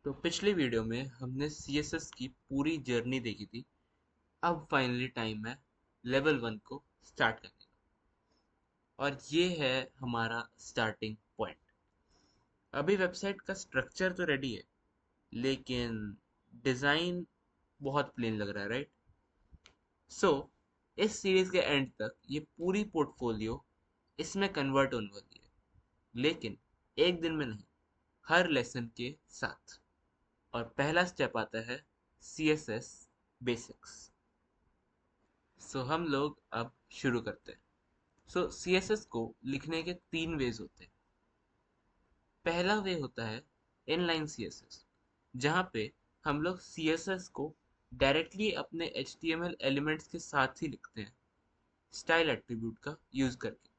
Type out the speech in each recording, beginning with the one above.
तो पिछली वीडियो में हमने CSS की पूरी जर्नी देखी थी। अब फाइनली टाइम है लेवल 1 को स्टार्ट करने का, और ये है हमारा स्टार्टिंग पॉइंट। अभी वेबसाइट का स्ट्रक्चर तो रेडी है, लेकिन डिज़ाइन बहुत प्लेन लग रहा है, राइट? सो इस सीरीज के एंड तक ये पूरी पोर्टफोलियो इसमें कन्वर्ट होने वाली है, लेकिन एक दिन में नहीं, हर लेसन के साथ। और पहला स्टेप आता है CSS बेसिक्स। सो हम लोग अब शुरू करते हैं। सो CSS को लिखने के तीन वेज होते हैं। पहला वे होता है इनलाइन CSS, जहाँ पे हम लोग CSS को डायरेक्टली अपने HTML एलिमेंट्स के साथ ही लिखते हैं, स्टाइल एट्रीब्यूट का यूज करके।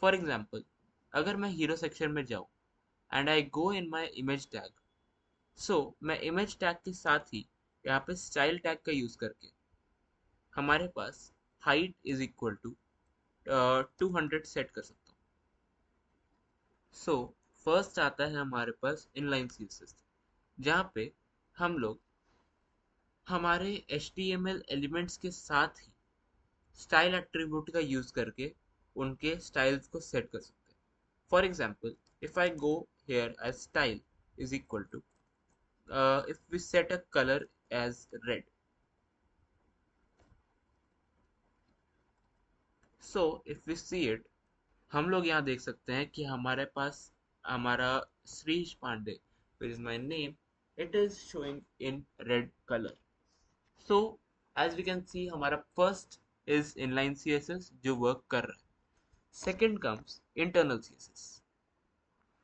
फॉर एग्जाम्पल, अगर मैं हीरो सेक्शन में जाऊँ and I go in my image tag, so मैं इमेज टैग के साथ ही यहाँ पे स्टाइल टैग का यूज करके हमारे पास height is equal to 200 set कर सकता हूँ। सो फर्स्ट आता है हमारे पास इनलाइन CSS, जहाँ पे हम लोग हमारे HTML एलिमेंट्स के साथ ही स्टाइल एट्रीब्यूट का यूज करके उनके स्टाइल्स को सेट कर सकते हैं। For example, if I go here as style is equal to, if we set a color as red, so if we see it, हम लोग यहाँ देख सकते हैं कि हमारे पास हमारा Shrish Pandey, which is my name, it is showing in red color. So as we can see, हमारा first is inline CSS जो वर्क कर रहा है। Second comes internal CSS.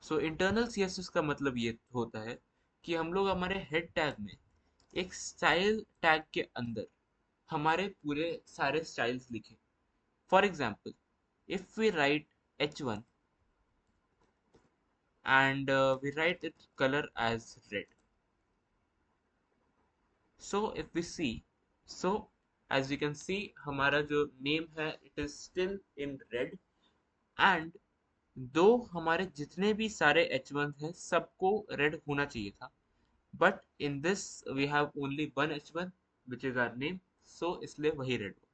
So internal CSS का मतलब ये होता है कि हम लोग हमारे हेड टैग में एक स्टाइल टैग के अंदर हमारे पूरे सारे स्टाइल्स लिखे। For example, if we write H1 and we write its color as red. So if we see, so as we can see, हमारा जो name है it is still in red, and दो हमारे जितने भी सारे H1 हैं सबको red होना चाहिए था, but in this we have only one H1 which is our name, so इसलिए वही red हो।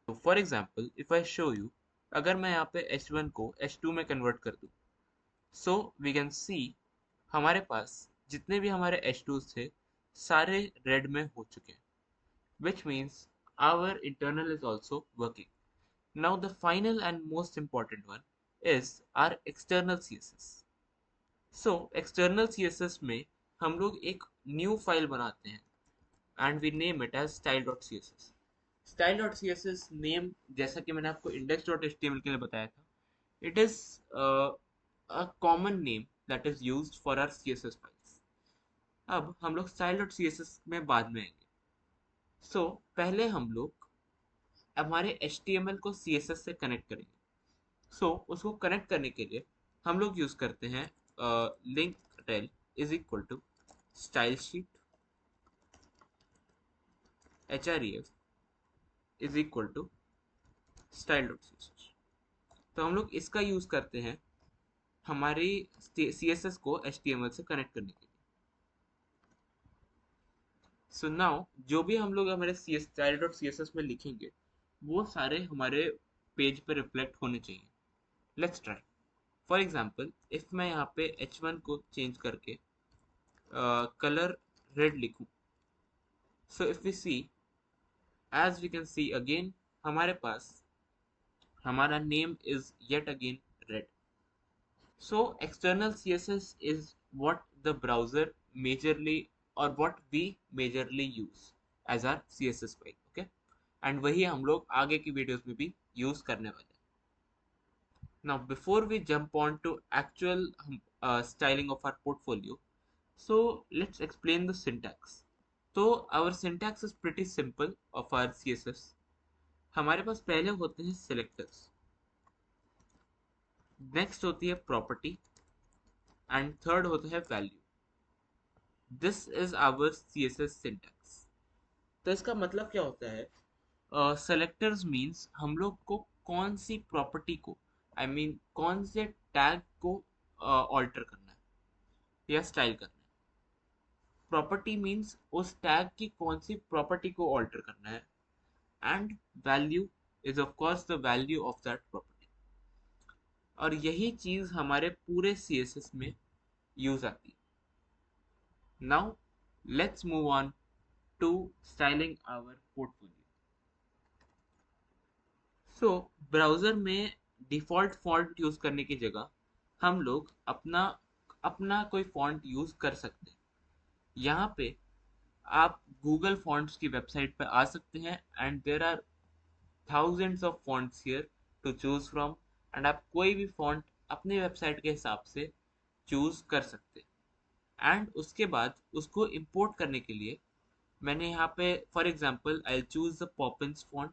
तो for example if I show you, अगर मैं यहाँ पे H1 को H2 में कन्वर्ट कर दूँ, सो वी कैन सी हमारे पास जितने भी हमारे H2s थे सारे रेड में हो चुके हैं, which means our internal is also working. Now the final and most important one is our external CSS. So external CSS में हम लोग एक न्यू फाइल बनाते हैं and we name it as style.css. Style.css name, जैसा कि मैंने आपको index.html के लिए बताया था, it is a common name that is used for our CSS files. अब हम लोग style.css में बाद में आएंगे। पहले हम लोग हमारे HTML को CSS से कनेक्ट करेंगे। उसको कनेक्ट करने के लिए हम लोग यूज करते हैं link rel is equal to style sheet href is equal to style.css। तो हम लोग इसका यूज करते हैं हमारी CSS को HTML से कनेक्ट करने के लिए। सो नाउ जो भी हम लोग हमारे style.css में लिखेंगे वो सारे हमारे पेज पे रिफ्लेक्ट होने चाहिए। Let's try. For example, if मैं यहाँ पे H1 को चेंज करके कलर रेड लिखूं, so if we see, as we can see again, हमारे पास हमारा name is yet again red. So external CSS is what the browser majorly, or what we majorly use as our CSS file, okay? And वही हम लोग आगे की videos में भी यूज करने वाले हैं। Now before we jump on to actual styling of our portfolio, so let's explain the syntax. So our syntax is pretty simple of our CSS. हमारे पास पहले होते हैं selectors, नेक्स्ट होती है प्रॉपर्टी, एंड थर्ड होता है value. This is our CSS syntax. तो इसका मतलब क्या होता है? सेलेक्टर्स मीन्स हम लोग को कौन सी प्रॉपर्टी को, आई मीन कौन से टैग को ऑल्टर करना है। या स्टाइल करना है। प्रॉपर्टी मीन्स उस टैग की कौन सी प्रॉपर्टी को ऑल्टर करना है, and value is of course the value of that property. और यही चीज हमारे पूरे CSS में यूज आती है। Now let's move on to styling our portfolio. So browser में डिफॉल्ट फॉन्ट यूज करने की जगह हम लोग अपना अपना कोई फॉन्ट यूज कर सकते हैं। यहाँ पे आप गूगल फॉन्ट्स की वेबसाइट पर आ सकते हैं, and there are thousands of fonts here to choose from, and आप कोई भी फॉन्ट अपने वेबसाइट के हिसाब से चूज कर सकते हैं। एंड उसके बाद उसको इंपोर्ट करने के लिए मैंने यहाँ पे for example I choose the Poppins font,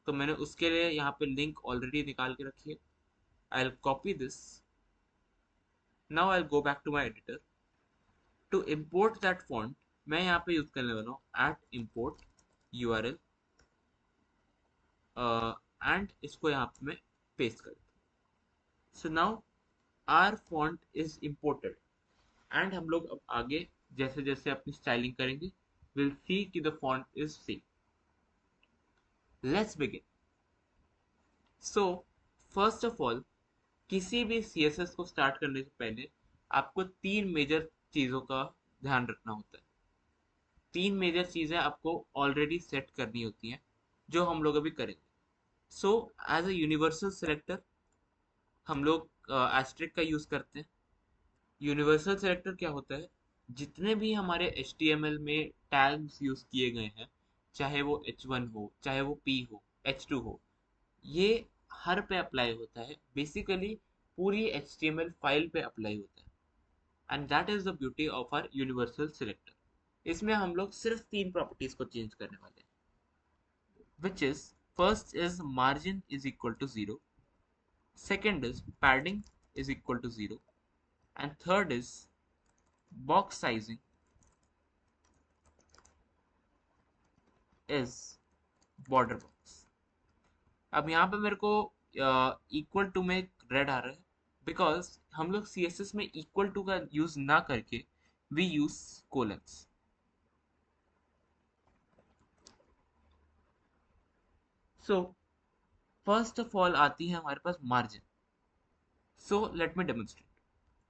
तो मैंने उसके लिए यहाँ पे लिंक ऑलरेडी निकाल के रखी है। I copy this, now I go back to my editor to import that font. मैं यहाँ पे यूज करने वाला हूँ @import URL, एंड इसको यहाँ पे मैं पेस्ट कर देता हूँ। So now our font is imported, and हम लोग अब आगे जैसे जैसे अपनी स्टाइलिंग करेंगे विल सी कि the font is same. Let's begin. So first of all, किसी भी CSS को स्टार्ट करने से पहले आपको 3 मेजर चीज़ों का ध्यान रखना होता है। 3 मेजर चीज़ें आपको ऑलरेडी सेट करनी होती हैं, जो हम लोग अभी करेंगे। So as a universal selector हम लोग एस्ट्रिक का यूज़ करते हैं। यूनिवर्सल सेलेक्टर क्या होता है, जितने भी हमारे HTML में टैग्स यूज़ किए गए हैं, चाहे वो H1 हो, चाहे वो P हो, H2 हो, ये हर पे अप्लाई होता है। बेसिकली पूरी HTML फाइल पे अप्लाई होता है, and that is the beauty of our universal selector. इसमें हम लोग सिर्फ 3 प्रॉपर्टीज को चेंज करने वाले हैं, which is first is margin is equal to 0, second is padding is equal to 0, and third is box sizing is border box. अब यहाँ पे मेरे को इक्वल टू में रेड आ रहा है, बिकॉज हम लोग CSS में इक्वल टू का यूज ना करके we use colons. So first of all आती है हमारे पास margin. So let me demonstrate.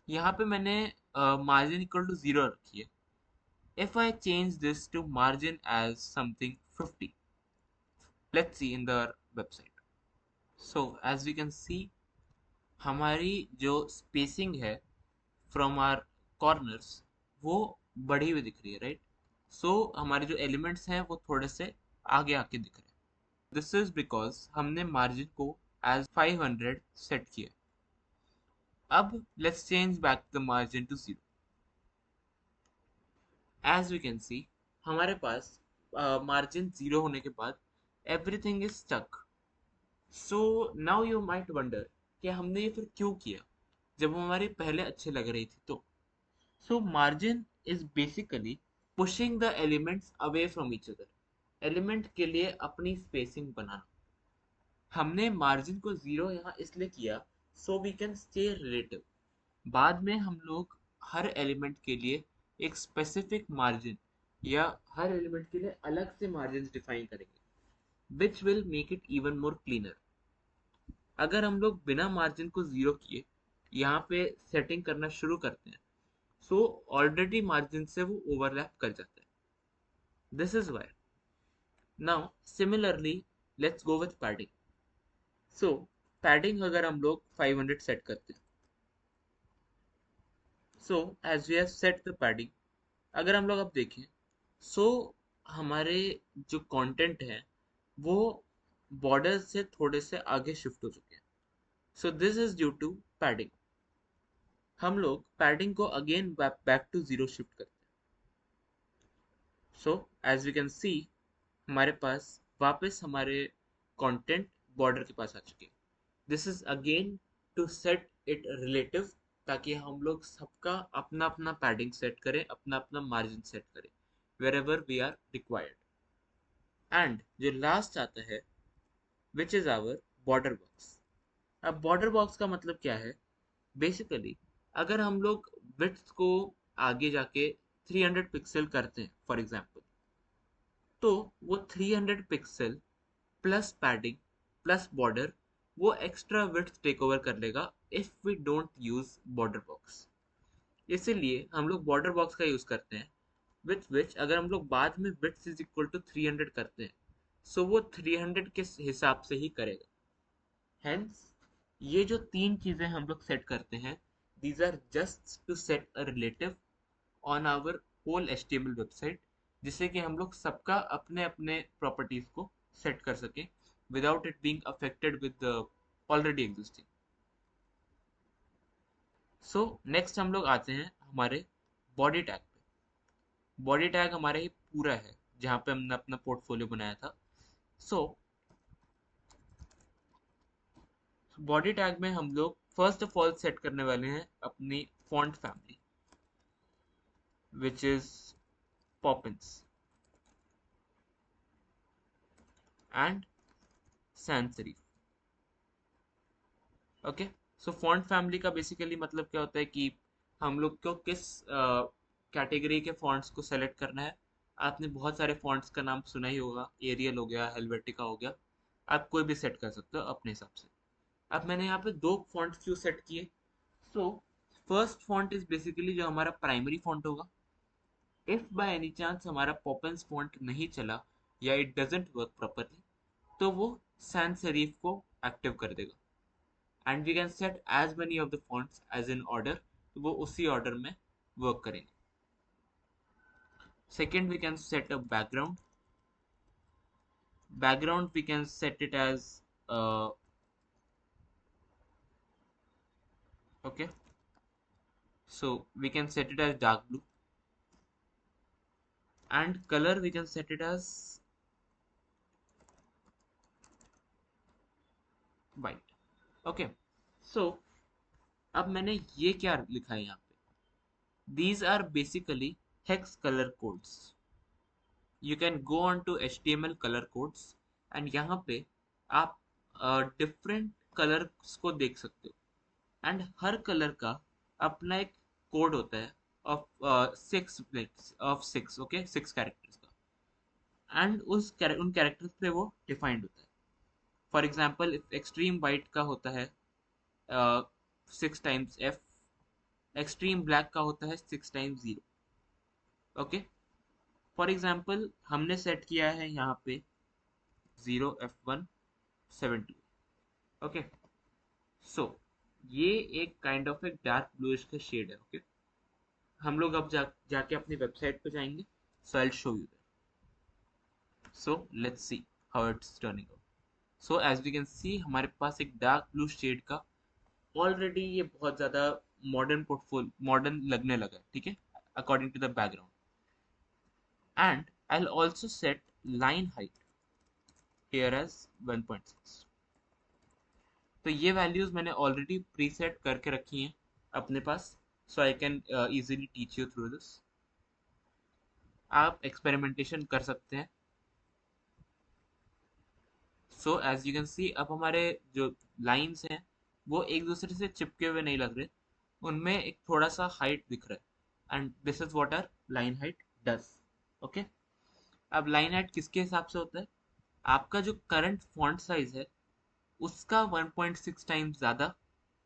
यहाँ पे मैंने मार्जिन इक्वल टू 0 रखी है। If I change this to margin as something 50, let's see in the website. So as we can see हमारी जो स्पेसिंग है फ्रॉम आर कॉर्नर्स वो बढ़ी हुई दिख रही है, राइट। सो हमारे जो एलिमेंट्स हैं वो थोड़े से आगे आके दिख रहे हैं। दिस इज बिकॉज हमने मार्जिन को एज 500 सेट किया। अब let's change back the margin to 0। As we can see हमारे पास मार्जिन 0 होने के बाद everything is stuck. So now you might wonder कि हमने ये फिर क्यों किया जब हमारी पहले अच्छे लग रही थी तो। So margin is basically pushing the elements away from each other, element के लिए अपनी स्पेसिंग बनाना। हमने मार्जिन को 0 यहाँ इसलिए किया so we can stay relative. बाद में हम लोग हर एलिमेंट के लिए एक स्पेसिफिक मार्जिन या हर एलिमेंट के लिए अलग से मार्जिन डिफाइन करेंगे, which will make it even more cleaner. अगर हम लोग बिना मार्जिन को 0 किए यहाँ पे सेटिंग करना शुरू करते हैं, सो ऑलरेडी मार्जिन से वो ओवरलैप कर जाता है। This is why. Now similarly let's go with padding. So padding अगर हम लोग 500 सेट करते हैं, so as we have set the padding, अगर हम लोग अब देखें सो हमारे जो कंटेंट है वो बॉर्डर से थोड़े से आगे शिफ्ट हो चुके हैं। So this is due to padding. हम लोग पैडिंग को अगेन बैक टू 0 शिफ्ट करते हैं। So as we can see हमारे पास वापस हमारे कंटेंट बॉर्डर के पास आ चुके हैं। This is again to set it relative, ताकि हम लोग सबका अपना अपना पैडिंग सेट करें, अपना अपना मार्जिन सेट करें wherever we are required। And जो लास्ट आता है which is our border box. अब बॉर्डर बॉक्स का मतलब क्या है, बेसिकली अगर हम लोग विड्थ को आगे जाके 300 पिक्सल करते हैं फॉर एग्जांपल, तो वो 300 pixel plus padding plus border वो एक्स्ट्रा विड्थ टेक ओवर कर लेगा if we don't use border box. इसीलिए हम लोग बॉर्डर बॉक्स का यूज करते हैं, विथ विच अगर हम लोग बाद में विड्थ इज इक्वल टू 300 करते हैं, सो वो 300 के हिसाब से ही करेगा। हेंस ये जो तीन चीजें हम लोग सेट करते हैं, these are just to set a relative on our whole HTML website, जिससे कि हम लोग सबका अपने अपने प्रॉपर्टीज को सेट कर सकें without it being affected with already existing. So next हम लोग आते हैं हमारे बॉडी टैग पे। बॉडी टैग हमारे ही पूरा है जहाँ पे हमने अपना पोर्टफोलियो बनाया था। सो बॉडी टैग में हम लोग फर्स्ट ऑफ ऑल सेट करने वाले हैं अपनी font family, which is Poppins and sans serif. Okay, so font family का बेसिकली मतलब क्या होता है कि हम लोग को किस कैटेगरी के फॉन्ट्स को सेलेक्ट करना है। आपने बहुत सारे फॉन्ट्स का नाम सुना ही होगा, एरियल हो गया, हेलवेटिका हो गया, आप कोई भी सेट कर सकते हो अपने हिसाब से। अब मैंने यहाँ पे दो फॉन्ट्स क्यों सेट किए। So first font is basically जो हमारा प्राइमरी फॉन्ट होगा। इफ बाय एनी चांस हमारा पॉपेंस फॉन्ट नहीं चला या इट डजेंट वर्क प्रॉपरली, तो वो सैंस सेरिफ को एक्टिव कर देगा and we can set as many of the fonts as in order, तो वो उसी ऑर्डर में वर्क करेंगे। Second, we can set a background. Background we can set it as okay, so we can set it as dark blue, and color we can set it as white. Okay, so अब मैंने ये क्या लिखा है यहाँ पे, these are basically hex color codes. You can go on to HTML color codes and यहाँ पे आप डिफरेंट कलर्स को देख सकते हो एंड हर कलर का अपना एक कोड होता है ऑफ 6 ओके, 6 कैरेक्टर्स का, एंड उन कैरेक्टर्स पे वो डिफाइंड होता है। फॉर एग्जाम्पल एक्सट्रीम वाइट का होता है 6 टाइम्स F, एक्सट्रीम ब्लैक का होता है 6 टाइम्स 0। ओके, फॉर एग्जाम्पल हमने सेट किया है यहाँ पे 0F1 7 2। ओके, सो ये एक काइंड ऑफ एक डार्क ब्लूइश का शेड है। ओके, हम लोग अब जाके अपनी वेबसाइट पे जाएंगे, so I show you that. So let's see how it's turning out. So as we can see हमारे पास एक डार्क ब्लू शेड का ऑलरेडी ये बहुत ज़्यादा मॉडर्न पोर्टफोलियो, मॉडर्न लगने लगा है, ठीक है, according to the background. And I will also set line height here as 1.6। तो ये वैल्यूज मैंने ऑलरेडी प्रीसेट करके रखी हैं अपने पास, so I can easily teach you through this. आप एक्सपेरिमेंटेशन कर सकते हैं। So as you can see अब हमारे जो लाइंस हैं वो एक दूसरे से चिपके हुए नहीं लग रहे, उनमें एक थोड़ा सा हाइट दिख रहा है and this is what our line height does. Okay, अब लाइन हाइट किसके हिसाब से होता है, आपका जो करंट फॉन्ट साइज है उसका 1.6 टाइम्स ज़्यादा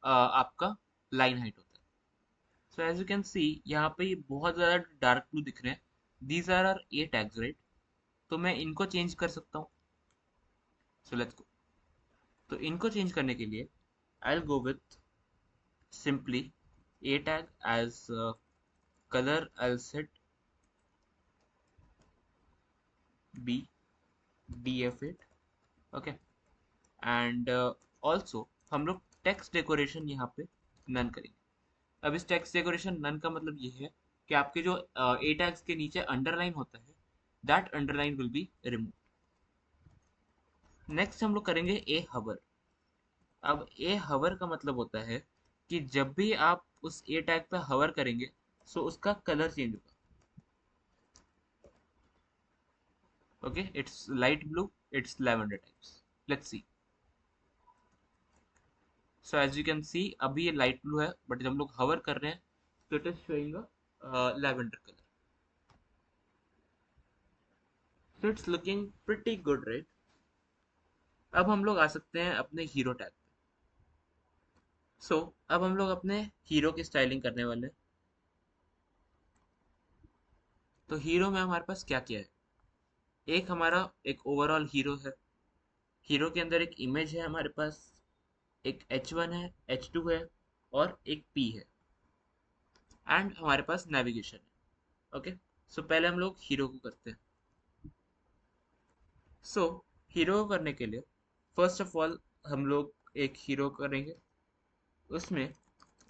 आपका लाइन हाइट होता है। So as you can see यहाँ पे ये बहुत ज़्यादा डार्क ब्लू दिख रहे हैं, these are our a tags right, तो मैं इनको चेंज कर सकता हूँ। So let's go. तो इनको चेंज करने के लिए I will go with simply a tag as colour, I will set B DF8। Okay, and also हम लोग टेक्स्ट डेकोरेशन यहाँ पे नन करेंगे। अब इस टेक्स्ट डेकोरेशन नन का मतलब ये है कि आपके जो ए टैग्स के नीचे अंडरलाइन होता है, that underline will be remove. Next हम लोग करेंगे ए हवर। अब ए हवर का मतलब होता है कि जब भी आप उस ए टैग पे हवर करेंगे सो उसका कलर चेंज होगा। Okay, it's light blue, it's lavender types, let's see. So as you can see अभी ये लाइट ब्लू है, बट जब हम लोग हवर कर रहे हैं so it is showing a lavender color. So it's looking pretty good, right? अब हम लोग आ सकते हैं अपने हीरो टैब पे. सो अब हम लोग अपने हीरो की स्टाइलिंग करने वाले हैं. तो हीरो में हमारे पास क्या क्या है? एक हमारा एक ओवरऑल हीरो है. हीरो के अंदर एक इमेज है हमारे पास. एक H1 है, H2 है और एक P है. एंड हमारे पास नेविगेशन है. ओके. सो पहले हम लोग हीरो को करते हैं. सो हीरो को करने के लिए फर्स्ट ऑफ ऑल हम लोग एक हीरो करेंगे. उसमें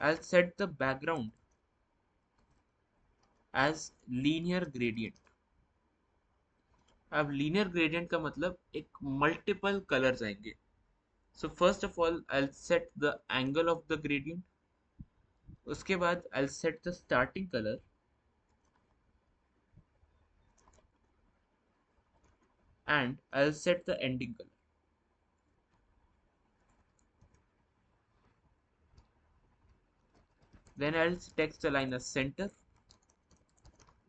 I set the background as linear gradient. अब लीनियर ग्रेडियंट का मतलब एक मल्टीपल कलर्स आएंगे. So first of all I set the angle of the gradient. उसके बाद I set the starting colour and I'll set the ending color. Then I'll text align as center.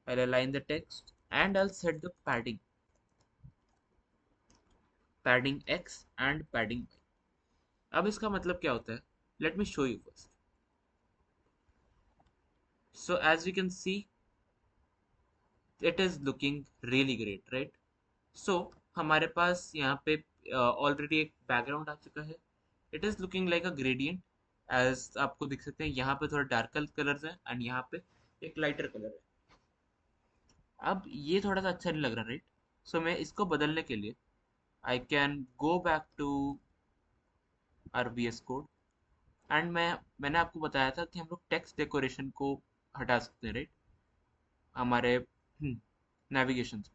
I'll align the text and I'll set the padding X and padding Y. अब इसका मतलब क्या होता है? Let me show you first. So as you can see, it is looking really great, right? So हमारे पास यहाँ पे already एक बैकग्राउंड आ चुका है. It is looking like a gradient. As आपको दिख सकते हैं यहाँ पे थोड़ा डार्कर कलर्स है एंड यहाँ पे एक लाइटर कलर है. अब ये थोड़ा सा अच्छा नहीं लग रहा, राइट? सो मैं इसको बदलने के लिए I can go back to our VS code. And मैंने आपको बताया था कि हम लोग टेक्स्ट डेकोरेशन को हटा सकते हैं, राइट? हमारे नेविगेशन में.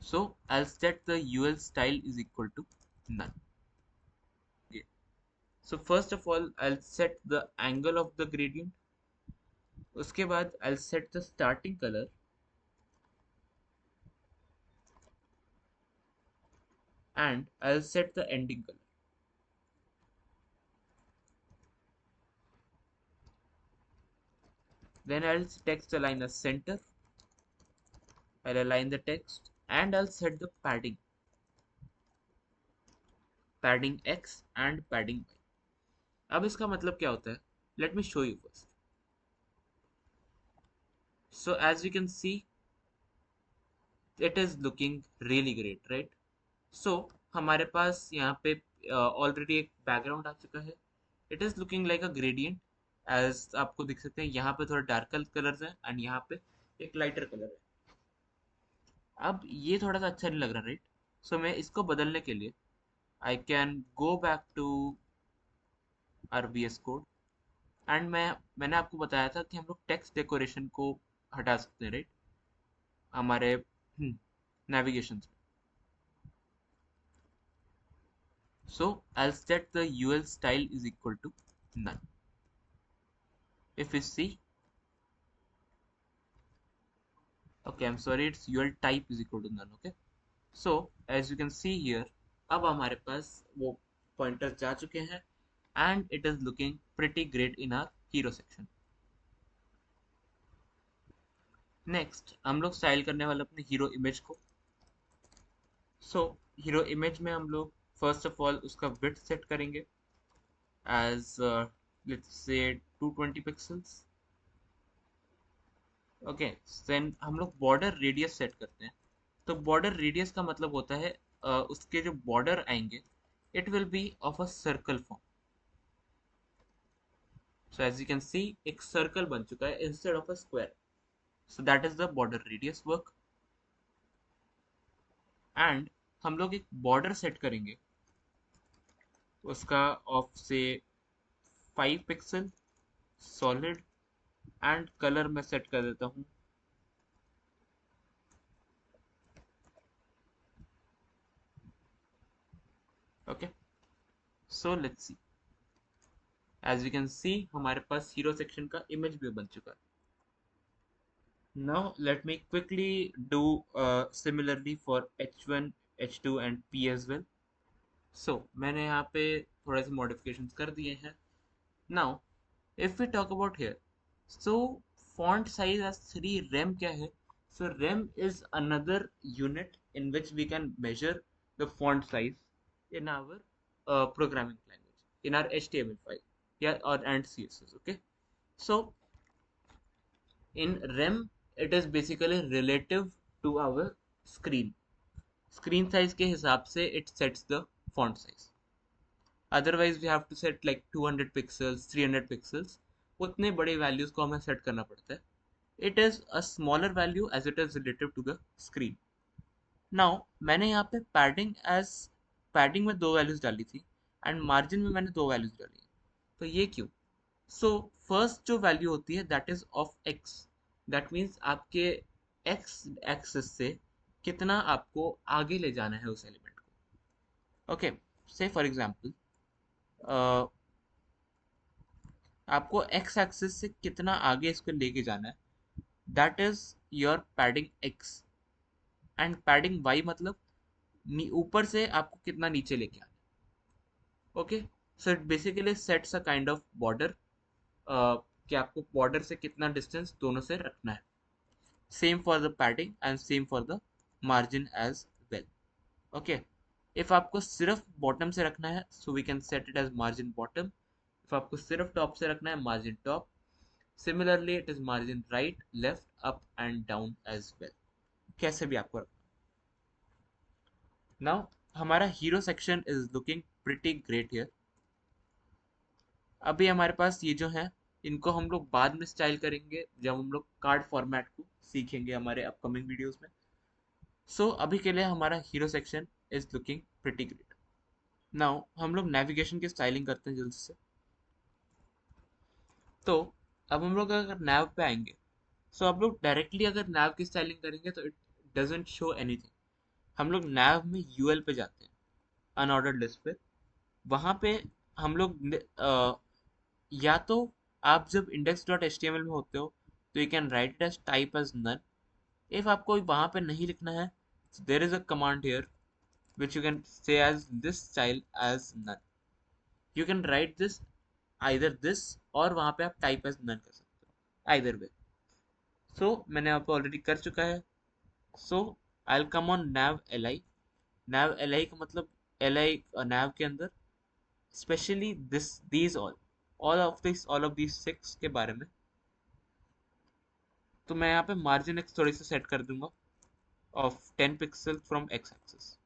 So I'll set the UL style is equal to none. Okay. So first of all I'll set the angle of the gradient. उसके बाद I'll set the starting color and I'll set the ending color. Then I'll text align as center. I'll align the text and I'll set the padding X and padding Y. अब इसका मतलब क्या होता है? Let me show you first. So as you can see, it is looking really great, right? So हमारे पास यहाँ पे already एक बैकग्राउंड आ चुका है. It is looking like a gradient. As आपको दिख सकते हैं यहाँ पे थोड़ा डार्कर कलर्स है एंड यहाँ पे एक लाइटर कलर है. अब ये थोड़ा सा अच्छा नहीं लग रहा, राइट? सो मैं इसको बदलने के लिए I can go back to our VS code. And मैंने आपको बताया था कि हम लोग टेक्स्ट डेकोरेशन को हटा सकते हैं, राइट? हमारे नेविगेशन में. So I'll set the UL style is equal to none. If you see, okay, I'm sorry, it's UL type is equal to none. Okay. So as you can see here, अब हमारे पास वो pointers जा चुके हैं and it is looking pretty great in our hero section. Next हम लोग style करने वाले अपने हीरो इमेज को. So हीरो इमेज में हम लोग फर्स्ट ऑफ ऑल उसका विड्थ सेट करेंगे as let's say 220 pixels. Okay. Then हम लोग बॉर्डर रेडियस सेट करते हैं. तो बॉर्डर रेडियस का मतलब होता है उसके जो बॉर्डर आएंगे it will be of a circle form. So as you can see एक सर्कल बन चुका है instead of a square. So that is the border radius work. And हम लोग एक बॉर्डर सेट करेंगे उसका ऑफ से 5 पिक्सल सॉलिड एंड कलर में सेट कर देता हूँ okay. So let's see. As you can see हमारे पास हीरो सेक्शन का इमेज भी बन चुका है. Now let me quickly do similarly for H1, H2 and P as well. So मैंने यहाँ पे थोड़े से modifications कर दिए हैं. Now If we talk about here, so font size as 3, rem क्या है? So rem is another unit in which we can measure the font size in our programming language, in our HTML file, yeah, or and CSS. Okay, so in rem it is basically relative to our screen. Screen size के हिसाब से it sets the font size. Otherwise we have to set like 200 pixels, 300 pixels. उतने बड़े values को हमें set करना पड़ता है. It is a smaller value as it is relative to the screen. Now मैंने यहाँ पे padding में दो values डाली थी and margin में मैंने दो values डाली हैं. तो ये क्यों? So first जो value होती है that is of x. That means आपके x axis से कितना आपको आगे ले जाना है उस एलिमेंट को. Okay, say for example आपको x एक्सिस से कितना आगे इसको लेके जाना है, that is your padding x. And padding y मतलब ऊपर से आपको कितना नीचे लेके आना है. Okay, so it basically sets a kind of border कि आपको बॉर्डर से कितना डिस्टेंस दोनों से रखना है. Same for the padding and same for the margin as well. Okay, if आपको सिर्फ बॉटम से रखना है so we can set it as margin bottom. If आपको सिर्फ टॉप से रखना है margin top. Similarly it is margin right, left, up and down as well. कैसे भी आपको रखना. नाउ हमारा hero section is looking pretty great here. अभी हमारे पास ये जो है इनको हम लोग बाद में स्टाइल करेंगे जब हम लोग कार्ड फॉर्मेट को सीखेंगे हमारे अपकमिंग वीडियोस में. सो अभी के लिए हमारा hero section is looking pretty great. Now हम लोग नेविगेशन की स्टाइलिंग करते हैं जल्दी से. तो अब हम लोग अगर नैव पे आएंगे सो अब लोग डायरेक्टली अगर नैव की स्टाइलिंग करेंगे तो इट डजेंट शो एनीथिंग. हम लोग नैव में यूएल पे जाते हैं, अनऑर्डर्ड लिस्ट पे. वहाँ पे हम लोग या तो आप जब index dot H T M L में होते हो तो you can write as type as none. If आपको वहाँ पे नहीं लिखना है there is a command here which you can say as this style as none. You can write this either this और वहाँ पे आप टाइप एज नन कर सकते हो, आइदर वे. सो मैंने यहाँ पे ऑलरेडी कर चुका है. So I will come on nav li. nav li का मतलब li nav के अंदर specially these all of these six के बारे में. तो मैं यहाँ पे मार्जिन x थोड़ी सी सेट कर दूंगा of 10 pixel from x axis.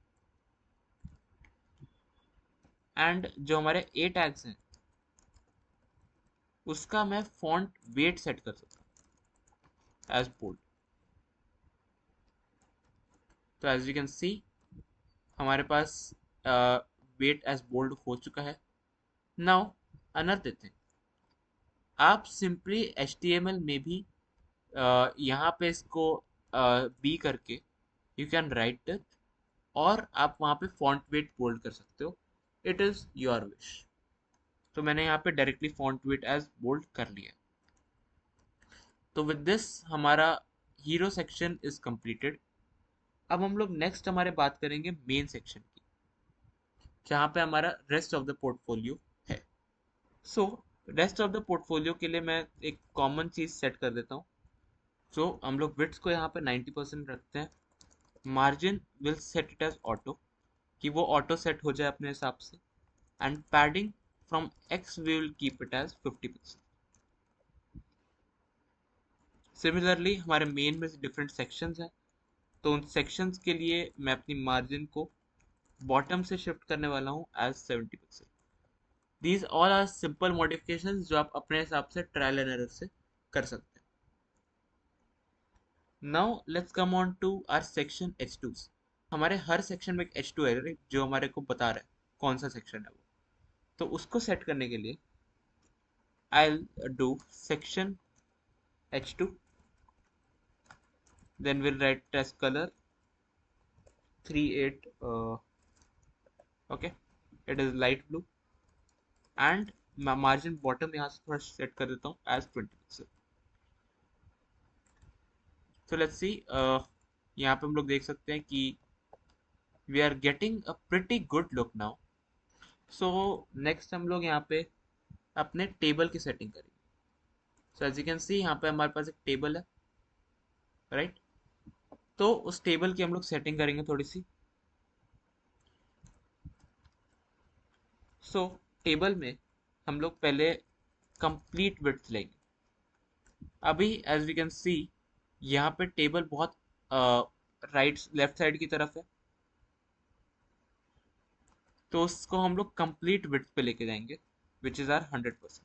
And जो हमारे ए टैग्स हैं उसका मैं फॉन्ट वेट सेट कर सकता हूँ एज बोल्ड. तो एज यू कैन सी हमारे पास वेट एज बोल्ड हो चुका है. नाउ अनदर थिंग, आप सिंपली HTML में भी यहाँ पे इसको बी करके यू कैन राइट इट और आप वहाँ पे फॉन्ट वेट बोल्ड कर सकते हो. It is your wish. तो मैंने यहाँ पे directly font weight as bold कर लिया. तो विद दिस हमारा हीरो सेक्शन इज कंप्लीटेड. अब हम लोग नेक्स्ट हमारे बात करेंगे मेन सेक्शन की जहाँ पे हमारा रेस्ट ऑफ द पोर्टफोलियो है. So rest of the portfolio के लिए मैं एक कॉमन चीज़ सेट कर देता हूँ. सो हम लोग विड्थ को यहाँ पे 90% रखते हैं. Margin will set it as auto कि वो ऑटो सेट हो जाए अपने हिसाब से. And padding from x we will keep it as 50%. Similarly हमारे मेन में डिफरेंट सेक्शंस हैं तो उन सेक्शंस के लिए मैं अपनी मार्जिन को बॉटम से शिफ्ट करने वाला हूँ as 70%. These all are simple modifications जो आप अपने हिसाब से ट्रायल एंड एरर से कर सकते हैं. Now let's come on to our section H2. हमारे हर सेक्शन में एक H2 एरर जो हमारे को बता रहा है कौन सा सेक्शन है वो. तो उसको सेट करने के लिए I'll do section H2, then we'll write test color 38 okay, it is light blue and margin bottom यहाँ से थोड़ा सेट कर देता हूँ as 20 pixel. So let's see, यहाँ पे हम लोग देख सकते हैं कि we are getting a pretty good look now. So next हम लोग यहाँ पे अपने टेबल की सेटिंग करेंगे. So as you can see यहाँ पे हमारे पास एक टेबल है, राइट। तो उस टेबल की हम लोग सेटिंग करेंगे थोड़ी सी। सो टेबल में हम लोग पहले कंप्लीट विड्थ लेंगे। अभी एज वी कैन सी यहाँ पे टेबल बहुत राइट लेफ्ट साइड की तरफ है, तो उसको हम लोग कंप्लीट विड्थ पे लेके जाएंगे, विच इज आर 100%।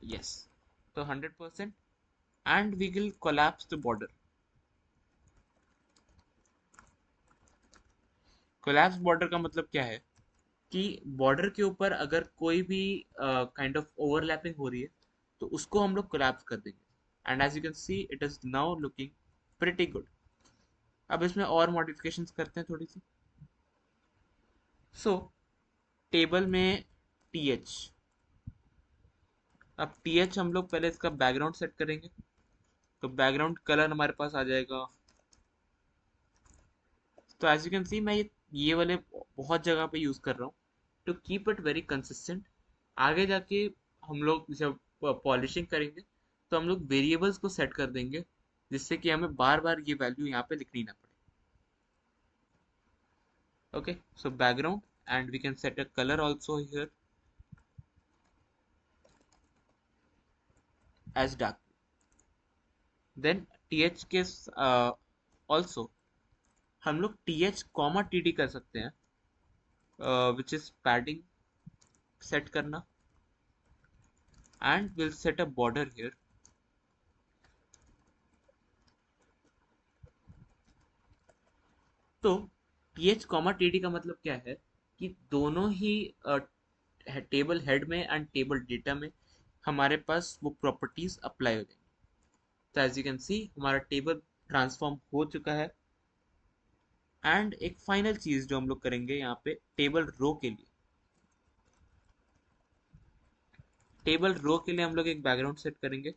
यस, तो 100%। And we will collapse the border. Collapse border का मतलब क्या है कि बॉर्डर के ऊपर अगर कोई भी काइंड ऑफ ओवरलैपिंग हो रही है तो उसको हम लोग कोलैप्स कर देंगे। And as you can see it is now looking pretty good. अब इसमें और मॉडिफिकेशंस करते हैं थोड़ी सी। सो टेबल में टी एच, अब टी एच हम लोग पहले इसका बैकग्राउंड सेट करेंगे। तो बैकग्राउंड कलर हमारे पास आ जाएगा। तो एज यू कैन सी मैं ये वाले बहुत जगह पे यूज़ कर रहा हूँ to keep it very consistent. आगे जाके हम लोग जब पॉलिशिंग करेंगे तो हम लोग वेरिएबल्स को सेट कर देंगे, जिससे कि हमें बार बार ये वैल्यू यहाँ पे लिखनी ना पड़े। Okay, so background and we can set a colour also here as dark. Then T H के ऑल्सो हम लोग T H comma T D कर सकते हैं, विच इज पैडिंग सेट करना। And will set a border here. तो T H comma T D का मतलब क्या है कि दोनों ही टेबल हेड में एंड टेबल डेटा में हमारे पास वो प्रॉपर्टीज अप्लाई हो जाएंगी। तो एज यू कैन सी हमारा टेबल ट्रांसफॉर्म हो चुका है। एंड एक फाइनल चीज जो हम लोग करेंगे यहाँ पे टेबल रो के लिए, टेबल रो के लिए हम लोग एक बैकग्राउंड सेट करेंगे।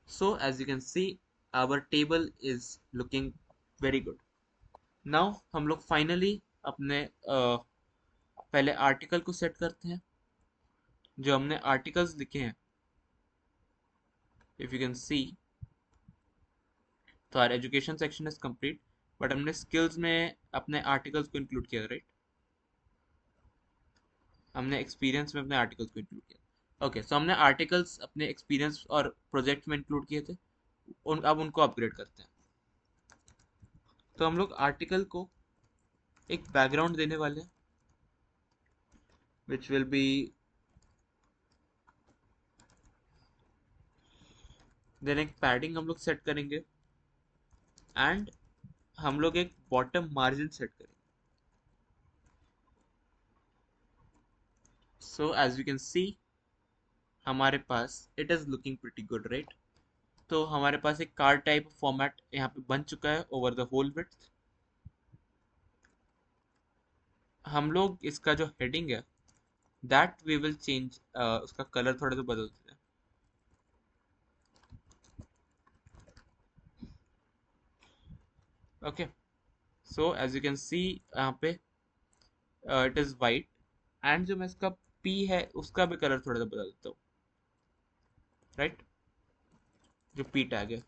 So as you can see our table is looking very good. Now हम लोग फाइनली अपने पहले आर्टिकल को सेट करते हैं। जो हमने आर्टिकल्स लिखे हैं, इफ यू कैन सी, तो our education section is complete, but हमने स्किल्स में अपने आर्टिकल्स को इंक्लूड किया, राइट। हमने एक्सपीरियंस में अपने आर्टिकल्स को इंक्लूड किया। ओके, सो हमने आर्टिकल्स अपने एक्सपीरियंस और प्रोजेक्ट में इंक्लूड किए थे। अब उनको अपग्रेड करते हैं। तो हम लोग आर्टिकल को एक बैकग्राउंड देने वाले हैं, विच विल बी, देन एक पैडिंग हम लोग सेट करेंगे। एंड हम लोग एक बॉटम मार्जिन सेट करेंगे। So as you can see हमारे पास it is looking pretty good, right. तो हमारे पास एक कार्ड टाइप फॉर्मेट यहाँ पे बन चुका है ओवर द होल विड्थ। हम लोग इसका जो हेडिंग है दैट वी विल चेंज, उसका कलर थोड़ा सा बदल देते हैं। Okay, so as you can see यहाँ पे इट इज वाइट। एंड जो मैं इसका पी है उसका भी कलर थोड़ा सा बदल देता हूँ, राइट, जो पी टैग है।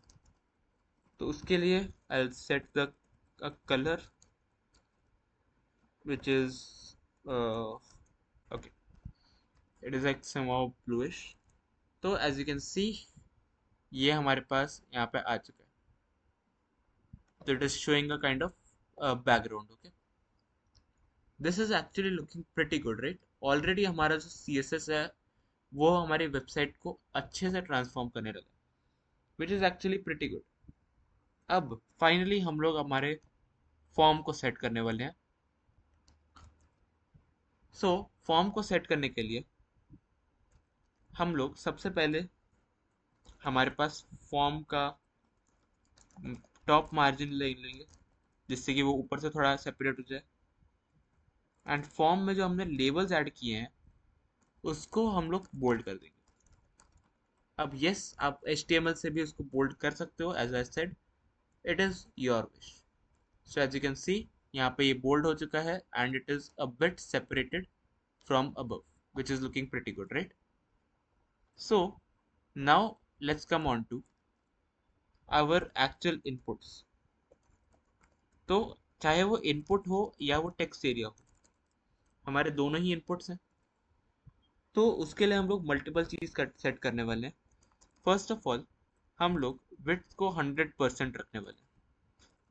तो उसके लिए I set the colour which is okay, it is like somehow bluish। तो as you can see ये हमारे पास यहाँ पे आ चुका है। तो it is showing a kind of background। okay, this is actually looking pretty good, right। already हमारा जो CSS है वो हमारी वेबसाइट को अच्छे से ट्रांसफॉर्म करने लगा, which is actually pretty good। अब फाइनली हम लोग हमारे फॉर्म को सेट करने वाले हैं। सो फॉर्म को सेट करने के लिए हम लोग सबसे पहले हमारे पास फॉर्म का टॉप मार्जिन ले लेंगे, जिससे कि वो ऊपर से थोड़ा सेपरेट हो जाए। एंड फॉर्म में जो हमने लेबल्स ऐड किए हैं उसको हम लोग बोल्ड कर देंगे। अब यस, आप HTML से भी उसको बोल्ड कर सकते हो, as I said it is your wish. So as you can see यहाँ पे ये बोल्ड हो चुका है and it is a bit separated from above which is looking pretty good, right? So now let's come on to our actual inputs. तो चाहे वो input हो या वो टेक्स्ट एरिया हो, हमारे दोनों ही इनपुट्स हैं। तो उसके लिए हम लोग मल्टीपल चीज सेट करने वाले हैं। फर्स्ट ऑफ ऑल हम लोग विड्थ को 100% रखने वाले हैं,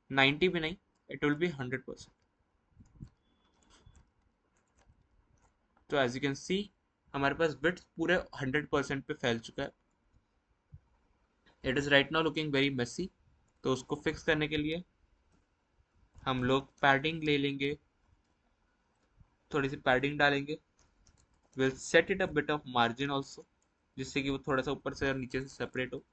90 भी नहीं, इट विल बी 100%। तो एज यू कैन सी हमारे पास विड्थ पूरे 100% पे फैल चुका है। It is right now looking very messy. तो उसको फिक्स करने के लिए हम लोग पैडिंग ले लेंगे, थोड़ी सी पैडिंग डालेंगे। Will set it a bit of margin also, जिससे कि वो थोड़ा सा ऊपर से और नीचे से सेपरेट हो।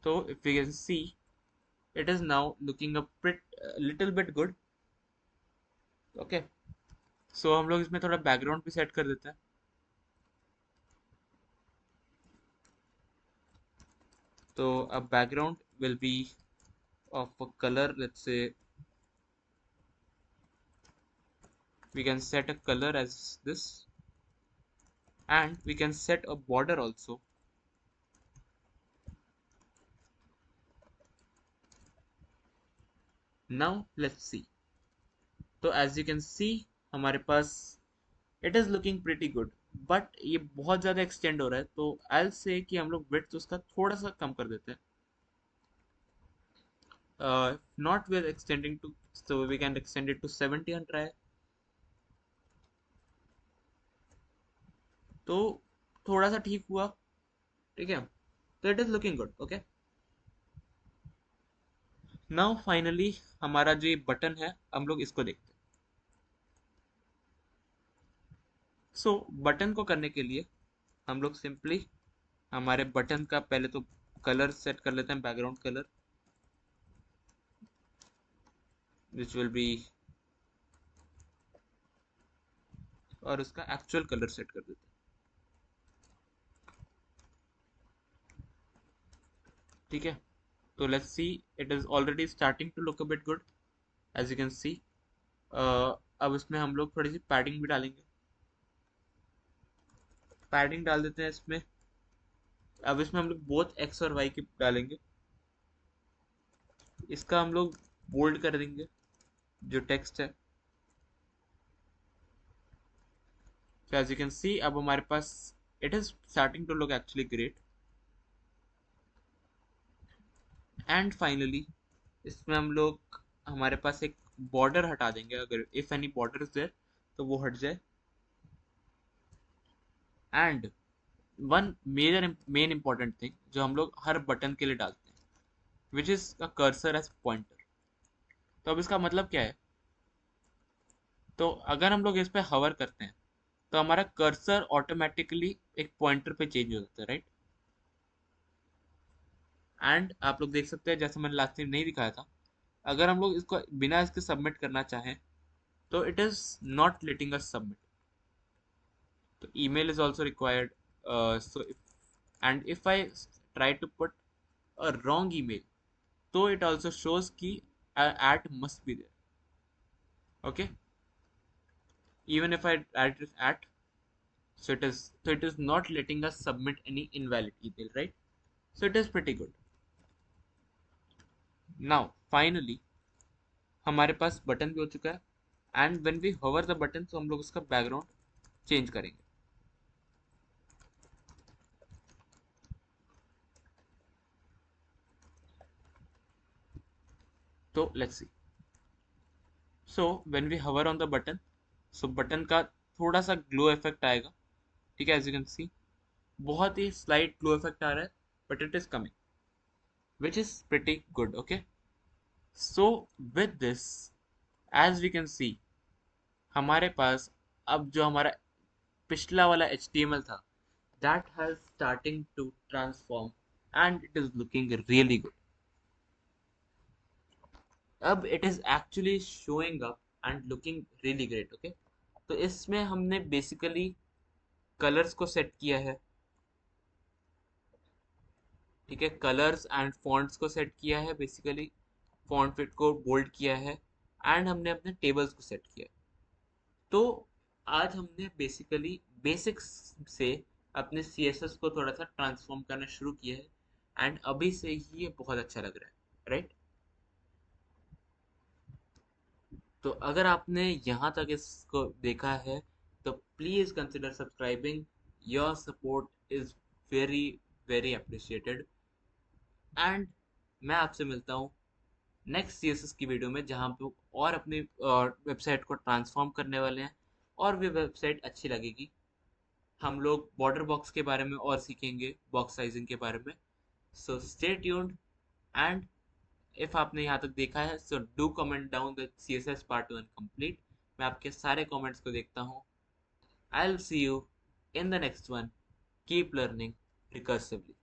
तो if you can see it is now looking a little bit good. ओके, सो हम लोग इसमें थोड़ा बैकग्राउंड भी सेट कर देते हैं। तो अब background will be of a color, let's say we can set a color as this, and we can set a border also. Now let's see. तो as you can see हमारे पास it is looking pretty good, but ये बहुत ज़्यादा extend हो रहा है, तो I'll say कि हम लोग width उसका थोड़ा सा कम कर देते हैं। Not with extending to, so we can extend it to 70 and try. तो थोड़ा सा ठीक हुआ, ठीक है। तो it is looking good, okay. Now finally हमारा जो ये बटन है हम लोग इसको देखते हैं। सो बटन को करने के लिए हम लोग सिंपली हमारे बटन का पहले तो कलर सेट कर लेते हैं, background colour which will be, और उसका एक्चुअल कलर सेट कर देते हैं, ठीक है। तो let's see, it is already starting to look a bit good as you can see. अब इसमें हम लोग थोड़ी सी पैडिंग भी डालेंगे, पैडिंग डाल देते हैं इसमें। अब इसमें हम लोग बोथ एक्स और वाई की डालेंगे। इसका हम लोग बोल्ड कर देंगे जो टेक्स्ट है। So as you can see अब हमारे पास it is starting to look actually great. And finally इसमें हम लोग हमारे पास एक बॉर्डर हटा देंगे, अगर if any border is there तो वो हट जाए। And one main important thing जो हम लोग हर बटन के लिए डालते हैं, which is a cursor as pointer। तो अब इसका मतलब क्या है, तो अगर हम लोग इस पे हवर करते हैं तो हमारा कर्सर ऑटोमेटिकली एक पॉइंटर पे चेंज हो जाता है, राइट। एंड आप लोग देख सकते हैं जैसे मैंने लास्ट टाइम नहीं दिखाया था, अगर हम लोग इसको बिना इसके सबमिट करना चाहें तो it is not letting us submit. तो email is also required, so and if I try to put a wrong email तो इट आल्सो शोज कि at must be there, okay, even if I add this at, so it is not letting us submit any invalid email, right? So it is pretty good. Now finally हमारे पास button भी हो चुका है and when we hover the button तो हम लोग उसका background change करेंगे। तो let's see, so when we hover on the button, so button का थोड़ा सा ग्लो इफेक्ट आएगा, ठीक है। एज यू कैन सी बहुत ही स्लाइट ग्लो इफेक्ट आ रहा है, but it is coming which is pretty good, okay. So with this as we can see हमारे पास अब जो हमारा पिछला वाला HTML था that has starting to transform and it is looking really good. अब it is actually showing up and looking really great, okay। तो इसमें हमने basically colors को set किया है, ठीक है, कलर्स एंड फॉन्ट्स को सेट किया है, बेसिकली फॉन्ट फिट को बोल्ड किया है, एंड हमने अपने टेबल्स को सेट किया है। तो आज हमने बेसिकली बेसिक्स से अपने सीएसएस को थोड़ा सा ट्रांसफॉर्म करना शुरू किया है, एंड अभी से ही ये बहुत अच्छा लग रहा है, राइट? तो अगर आपने यहाँ तक इसको देखा है तो please consider subscribing. Your support is very very appreciated. And मैं आपसे मिलता हूँ नेक्स्ट सीएसएस की वीडियो में, जहाँ पे और अपनी वेबसाइट को ट्रांसफॉर्म करने वाले हैं, और भी वेबसाइट अच्छी लगेगी। हम लोग बॉर्डर बॉक्स के बारे में और सीखेंगे, बॉक्स साइजिंग के बारे में। So stay tuned, and if आपने यहाँ तक देखा है so do comment down the CSS part 1 complete. मैं आपके सारे कमेंट्स को देखता हूँ। I will see you in the next one. Keep learning recursively.